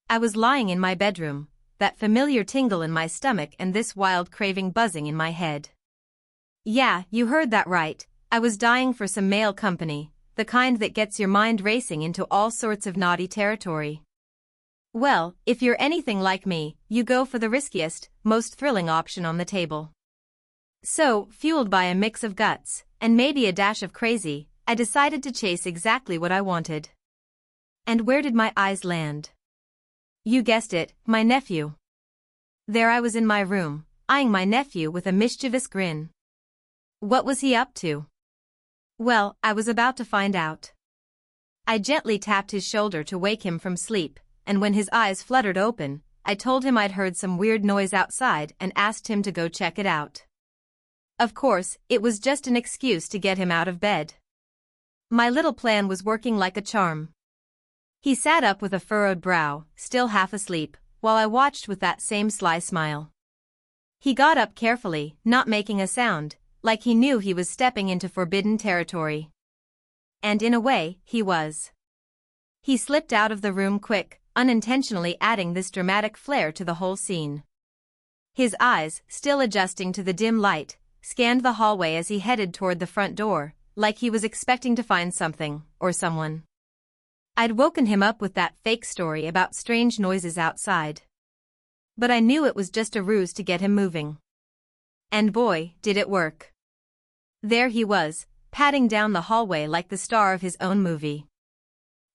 I was lying in my bedroom, that familiar tingle in my stomach and this wild craving buzzing in my head. Yeah, you heard that right, I was dying for some male company, the kind that gets your mind racing into all sorts of naughty territory. Well, if you're anything like me, you go for the riskiest, most thrilling option on the table. So, fueled by a mix of guts, and maybe a dash of crazy, I decided to chase exactly what I wanted. And where did my eyes land? You guessed it, my nephew. There I was in my room, eyeing my nephew with a mischievous grin. What was he up to? Well, I was about to find out. I gently tapped his shoulder to wake him from sleep, and when his eyes fluttered open, I told him I'd heard some weird noise outside and asked him to go check it out. Of course, it was just an excuse to get him out of bed. My little plan was working like a charm. He sat up with a furrowed brow, still half asleep, while I watched with that same sly smile. He got up carefully, not making a sound, like he knew he was stepping into forbidden territory. And in a way, he was. He slipped out of the room quick, unintentionally adding this dramatic flair to the whole scene. His eyes, still adjusting to the dim light, scanned the hallway as he headed toward the front door, like he was expecting to find something, or someone. I'd woken him up with that fake story about strange noises outside. But I knew it was just a ruse to get him moving. And boy, did it work. There he was, padding down the hallway like the star of his own movie.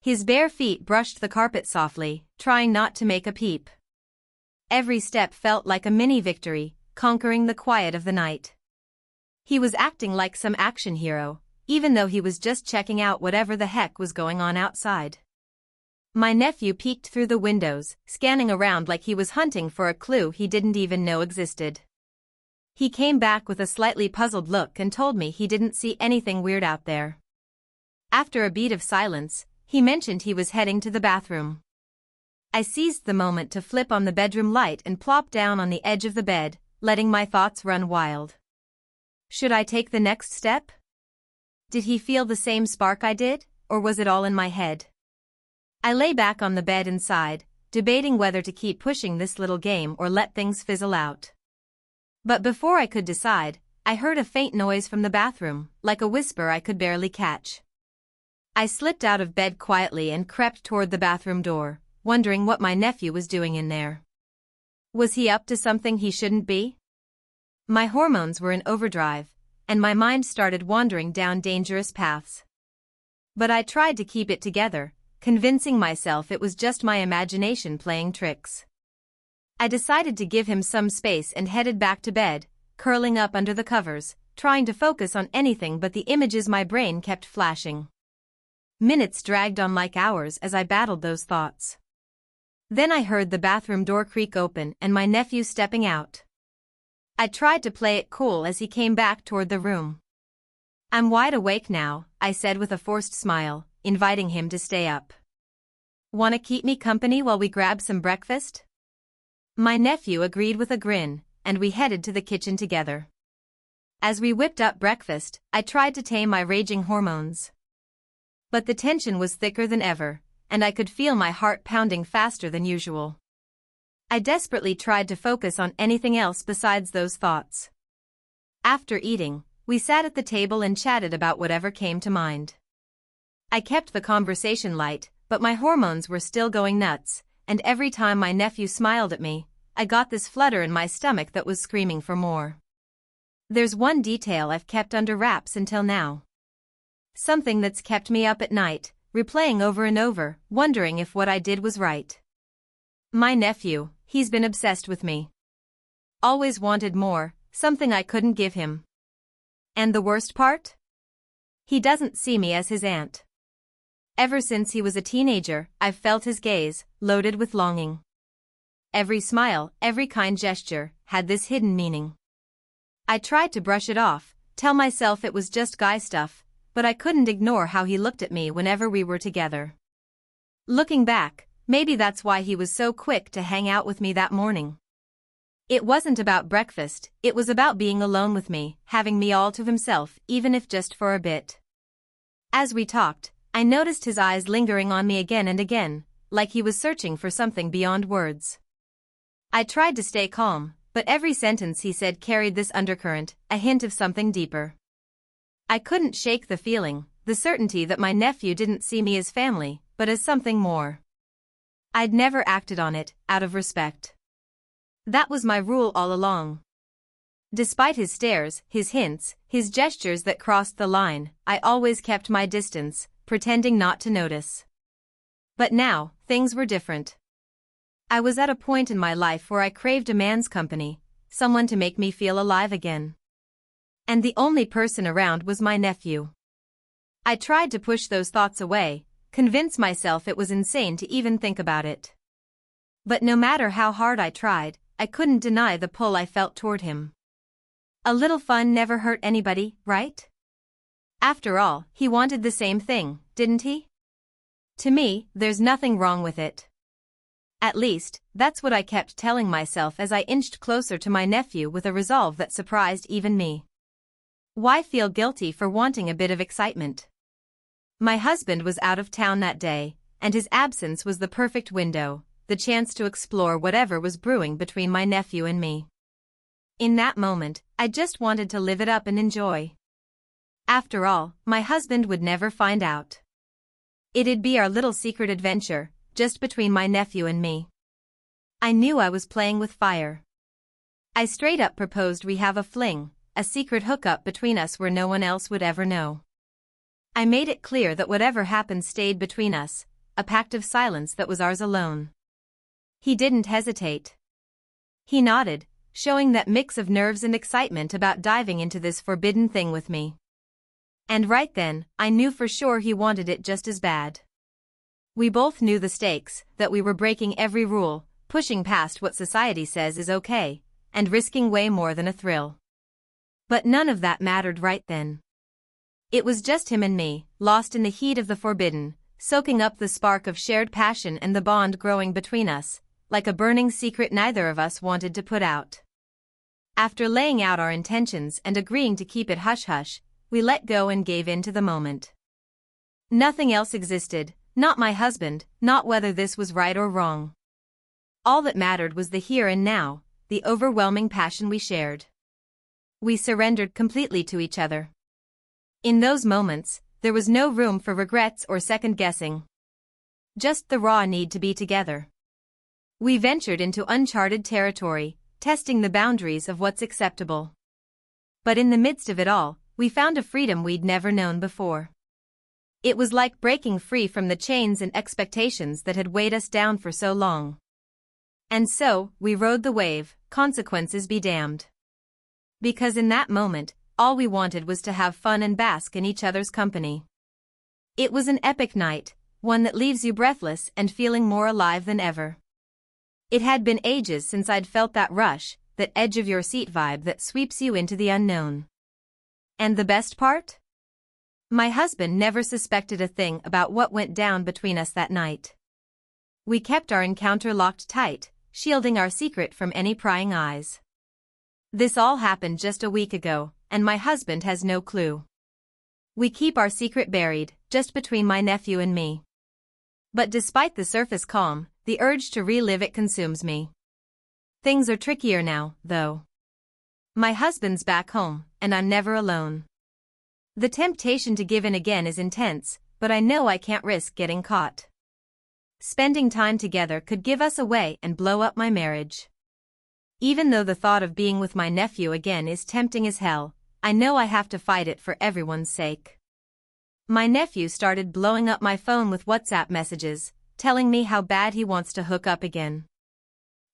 His bare feet brushed the carpet softly, trying not to make a peep. Every step felt like a mini victory, conquering the quiet of the night. He was acting like some action hero, even though he was just checking out whatever the heck was going on outside. My nephew peeked through the windows, scanning around like he was hunting for a clue he didn't even know existed. He came back with a slightly puzzled look and told me he didn't see anything weird out there. After a beat of silence, he mentioned he was heading to the bathroom. I seized the moment to flip on the bedroom light and plop down on the edge of the bed, letting my thoughts run wild. Should I take the next step? Did he feel the same spark I did, or was it all in my head? I lay back on the bed and sighed, debating whether to keep pushing this little game or let things fizzle out. But before I could decide, I heard a faint noise from the bathroom, like a whisper I could barely catch. I slipped out of bed quietly and crept toward the bathroom door, wondering what my nephew was doing in there. Was he up to something he shouldn't be? My hormones were in overdrive, and my mind started wandering down dangerous paths. But I tried to keep it together, convincing myself it was just my imagination playing tricks. I decided to give him some space and headed back to bed, curling up under the covers, trying to focus on anything but the images my brain kept flashing. Minutes dragged on like hours as I battled those thoughts. Then I heard the bathroom door creak open and my nephew stepping out. I tried to play it cool as he came back toward the room. I'm wide awake now, I said with a forced smile, inviting him to stay up. Wanna keep me company while we grab some breakfast? My nephew agreed with a grin, and we headed to the kitchen together. As we whipped up breakfast, I tried to tame my raging hormones. But the tension was thicker than ever, and I could feel my heart pounding faster than usual. I desperately tried to focus on anything else besides those thoughts. After eating, we sat at the table and chatted about whatever came to mind. I kept the conversation light, but my hormones were still going nuts, and every time my nephew smiled at me, I got this flutter in my stomach that was screaming for more. There's one detail I've kept under wraps until now. Something that's kept me up at night, replaying over and over, wondering if what I did was right. My nephew, he's been obsessed with me. Always wanted more, something I couldn't give him. And the worst part? He doesn't see me as his aunt. Ever since he was a teenager, I've felt his gaze, loaded with longing. Every smile, every kind gesture, had this hidden meaning. I tried to brush it off, tell myself it was just guy stuff, but I couldn't ignore how he looked at me whenever we were together. Looking back, maybe that's why he was so quick to hang out with me that morning. It wasn't about breakfast, it was about being alone with me, having me all to himself, even if just for a bit. As we talked, I noticed his eyes lingering on me again and again, like he was searching for something beyond words. I tried to stay calm, but every sentence he said carried this undercurrent, a hint of something deeper. I couldn't shake the feeling, the certainty that my nephew didn't see me as family, but as something more. I'd never acted on it, out of respect. That was my rule all along. Despite his stares, his hints, his gestures that crossed the line, I always kept my distance, pretending not to notice. But now, things were different. I was at a point in my life where I craved a man's company, someone to make me feel alive again. And the only person around was my nephew. I tried to push those thoughts away, convince myself it was insane to even think about it. But no matter how hard I tried, I couldn't deny the pull I felt toward him. A little fun never hurt anybody, right? After all, he wanted the same thing, didn't he? To me, there's nothing wrong with it. At least, that's what I kept telling myself as I inched closer to my nephew with a resolve that surprised even me. Why feel guilty for wanting a bit of excitement? My husband was out of town that day, and his absence was the perfect window, the chance to explore whatever was brewing between my nephew and me. In that moment, I just wanted to live it up and enjoy. After all, my husband would never find out. It'd be our little secret adventure, just between my nephew and me. I knew I was playing with fire. I straight up proposed we have a fling, a secret hookup between us where no one else would ever know. I made it clear that whatever happened stayed between us, a pact of silence that was ours alone. He didn't hesitate. He nodded, showing that mix of nerves and excitement about diving into this forbidden thing with me. And right then, I knew for sure he wanted it just as bad. We both knew the stakes, that we were breaking every rule, pushing past what society says is okay, and risking way more than a thrill. But none of that mattered right then. It was just him and me, lost in the heat of the forbidden, soaking up the spark of shared passion and the bond growing between us, like a burning secret neither of us wanted to put out. After laying out our intentions and agreeing to keep it hush-hush, we let go and gave in to the moment. Nothing else existed, not my husband, not whether this was right or wrong. All that mattered was the here and now, the overwhelming passion we shared. We surrendered completely to each other. In those moments, there was no room for regrets or second-guessing. Just the raw need to be together. We ventured into uncharted territory, testing the boundaries of what's acceptable. But in the midst of it all, we found a freedom we'd never known before. It was like breaking free from the chains and expectations that had weighed us down for so long. And so, we rode the wave, consequences be damned. Because in that moment, all we wanted was to have fun and bask in each other's company. It was an epic night, one that leaves you breathless and feeling more alive than ever. It had been ages since I'd felt that rush, that edge of your seat vibe that sweeps you into the unknown. And the best part? My husband never suspected a thing about what went down between us that night. We kept our encounter locked tight, shielding our secret from any prying eyes. This all happened just a week ago, and my husband has no clue. We keep our secret buried, just between my nephew and me. But despite the surface calm, the urge to relive it consumes me. Things are trickier now, though. My husband's back home, and I'm never alone. The temptation to give in again is intense, but I know I can't risk getting caught. Spending time together could give us away and blow up my marriage. Even though the thought of being with my nephew again is tempting as hell, I know I have to fight it for everyone's sake. My nephew started blowing up my phone with WhatsApp messages, telling me how bad he wants to hook up again.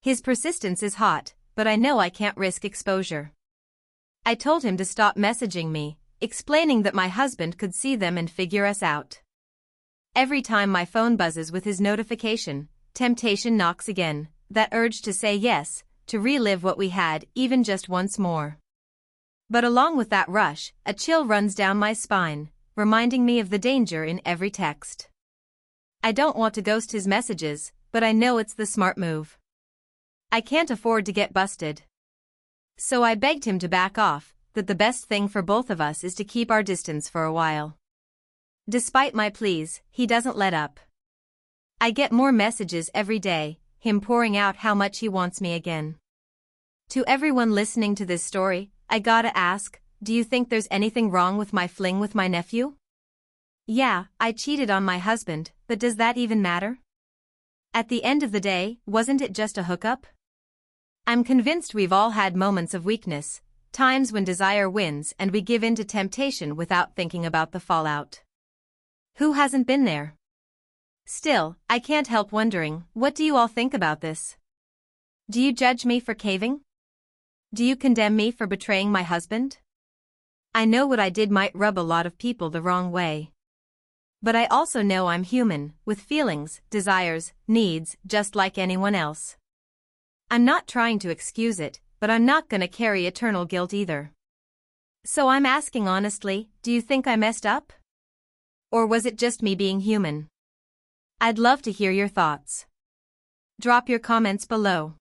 His persistence is hot, but I know I can't risk exposure. I told him to stop messaging me, explaining that my husband could see them and figure us out. Every time my phone buzzes with his notification, temptation knocks again, that urge to say yes, to relive what we had even just once more. But along with that rush, a chill runs down my spine, reminding me of the danger in every text. I don't want to ghost his messages, but I know it's the smart move. I can't afford to get busted. So I begged him to back off, that the best thing for both of us is to keep our distance for a while. Despite my pleas, he doesn't let up. I get more messages every day, him pouring out how much he wants me again. To everyone listening to this story, I gotta ask, do you think there's anything wrong with my fling with my nephew? Yeah, I cheated on my husband, but does that even matter? At the end of the day, wasn't it just a hookup? I'm convinced we've all had moments of weakness, times when desire wins and we give in to temptation without thinking about the fallout. Who hasn't been there? Still, I can't help wondering, what do you all think about this? Do you judge me for caving? Do you condemn me for betraying my husband? I know what I did might rub a lot of people the wrong way. But I also know I'm human, with feelings, desires, needs, just like anyone else. I'm not trying to excuse it, but I'm not gonna carry eternal guilt either. So I'm asking honestly, do you think I messed up? Or was it just me being human? I'd love to hear your thoughts. Drop your comments below.